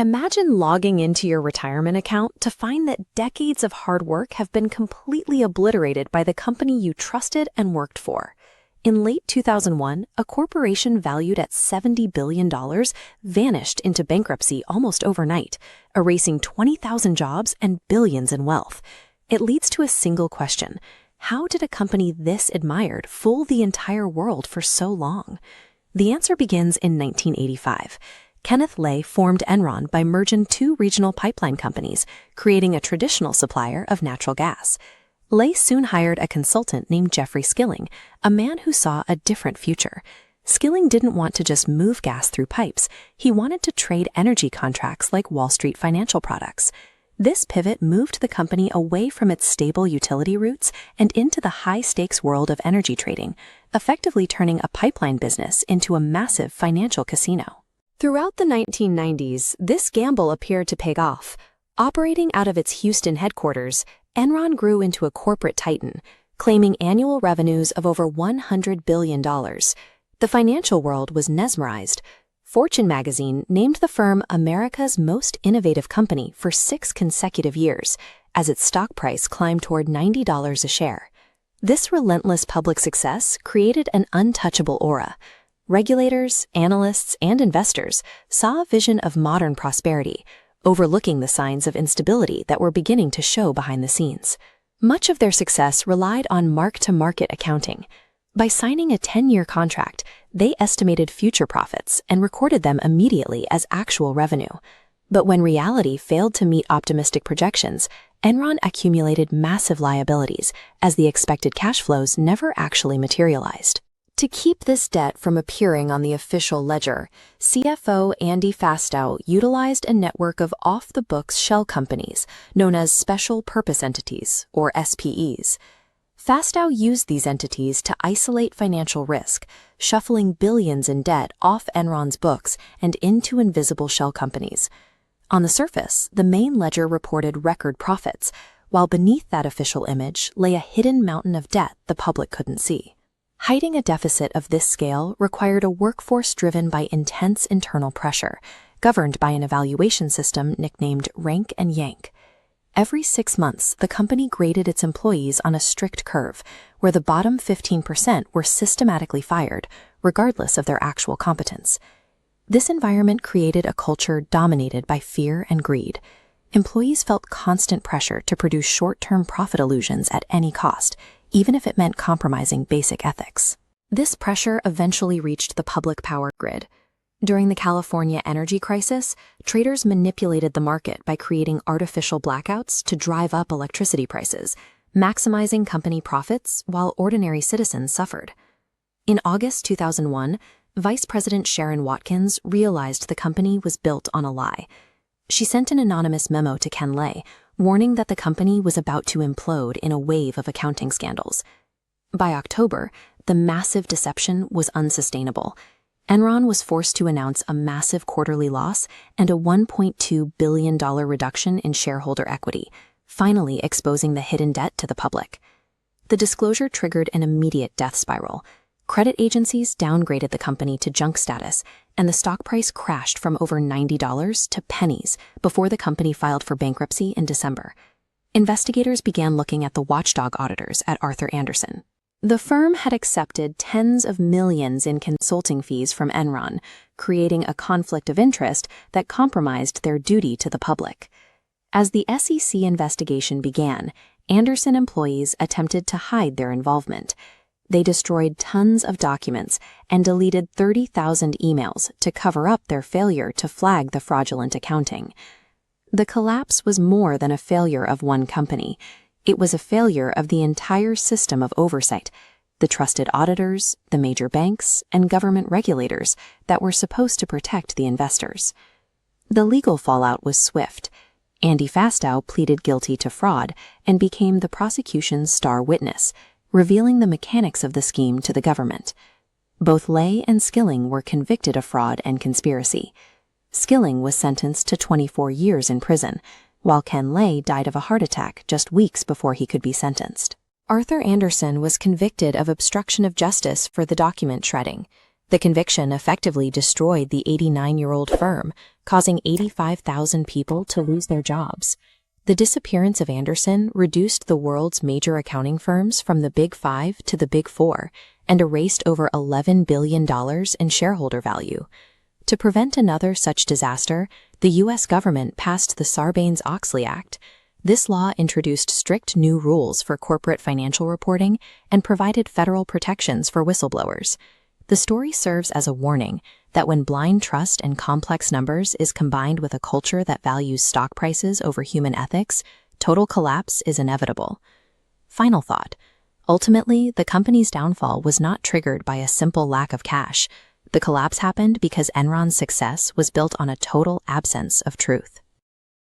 Imagine logging into your retirement account to find that decades of hard work have been completely obliterated by the company you trusted and worked for. In late 2001, a corporation valued at $70 billion vanished into bankruptcy almost overnight, erasing 20,000 jobs and billions in wealth. It leads to a single question: how did a company this admired fool the entire world for so long? The answer begins in 1985. Kenneth formed Enron by merging two regional pipeline companies, creating a traditional supplier of natural gas. Lay soon hired a consultant named Jeffrey Skilling, a man who saw a different future. Skilling didn't want to just move gas through pipes. He wanted to trade energy contracts like Wall Street financial products. This pivot moved the company away from its stable utility roots and into the high-stakes world of energy trading, effectively turning a pipeline business into a massive financial casino. Throughout the 1990s, this gamble appeared to pay off. Operating out of its Houston headquarters, Enron grew into a corporate titan, claiming annual revenues of over $100 billion. The financial world was mesmerized. Fortune magazine named the firm America's most innovative company for 6 consecutive years, as its stock price climbed toward $90 a share. This relentless public success created an untouchable aura. Regulators, analysts, and investors saw a vision of modern prosperity, overlooking the signs of instability that were beginning to show behind the scenes. Much of their success relied on mark-to-market accounting. By signing a 10-year contract, they estimated future profits and recorded them immediately as actual revenue. But when reality failed to meet optimistic projections, Enron accumulated massive liabilities, as the expected cash flows never actually materialized. To keep this debt from appearing on the official ledger, CFO Andy Fastow utilized a network of off-the-books shell companies known as Special Purpose Entities, or SPEs. Fastow used these entities to isolate financial risk, shuffling billions in debt off Enron's books and into invisible shell companies. On the surface, the main ledger reported record profits, while beneath that official image lay a hidden mountain of debt the public couldn't see. Hiding a deficit of this scale required a workforce driven by intense internal pressure, governed by an evaluation system nicknamed Rank and Yank. Every 6 months, the company graded its employees on a strict curve, where the bottom 15% were systematically fired, regardless of their actual competence. This environment created a culture dominated by fear and greed. Employees felt constant pressure to produce short-term profit illusions at any cost, even if it meant compromising basic ethics. This pressure eventually reached the public power grid. During the California energy crisis, traders manipulated the market by creating artificial blackouts to drive up electricity prices, maximizing company profits while ordinary citizens suffered. In August 2001, Vice President Sharon Watkins realized the company was built on a lie. She sent an anonymous memo to Ken Lay, warning that the company was about to implode in a wave of accounting scandals. By October, the massive deception was unsustainable. Enron was forced to announce a massive quarterly loss and a $1.2 billion reduction in shareholder equity, finally exposing the hidden debt to the public. The disclosure triggered an immediate death spiral. Credit agencies downgraded the company to junk status, and the stock price crashed from over $90 to pennies before the company filed for bankruptcy in December. Investigators began looking at the watchdog auditors at Arthur Andersen. The firm had accepted tens of millions in consulting fees from Enron, creating a conflict of interest that compromised their duty to the public. As the SEC investigation began, Andersen employees attempted to hide their involvement. They destroyed tons of documents and deleted 30,000 emails to cover up their failure to flag the fraudulent accounting. The collapse was more than a failure of one company. It was a failure of the entire system of oversight, the trusted auditors, the major banks, and government regulators that were supposed to protect the investors. The legal fallout was swift. Andy Fastow pleaded guilty to fraud and became the prosecution's star witness, revealing the mechanics of the scheme to the government. Both Lay and Skilling were convicted of fraud and conspiracy. Skilling was sentenced to 24 years in prison, while Ken Lay died of a heart attack just weeks before he could be sentenced. Arthur Andersen was convicted of obstruction of justice for the document shredding. The conviction effectively destroyed the 89-year-old firm, causing 85,000 people to lose their jobs. The disappearance of Andersen reduced the world's major accounting firms from the Big Five to the Big Four and erased over $11 billion in shareholder value. To prevent another such disaster, the U.S. government passed the Sarbanes-Oxley Act. This law introduced strict new rules for corporate financial reporting and provided federal protections for whistleblowers. The story serves as a warning that when blind trust in complex numbers is combined with a culture that values stock prices over human ethics, total collapse is inevitable. Final thought. Ultimately, the company's downfall was not triggered by a simple lack of cash. The collapse happened because Enron's success was built on a total absence of truth.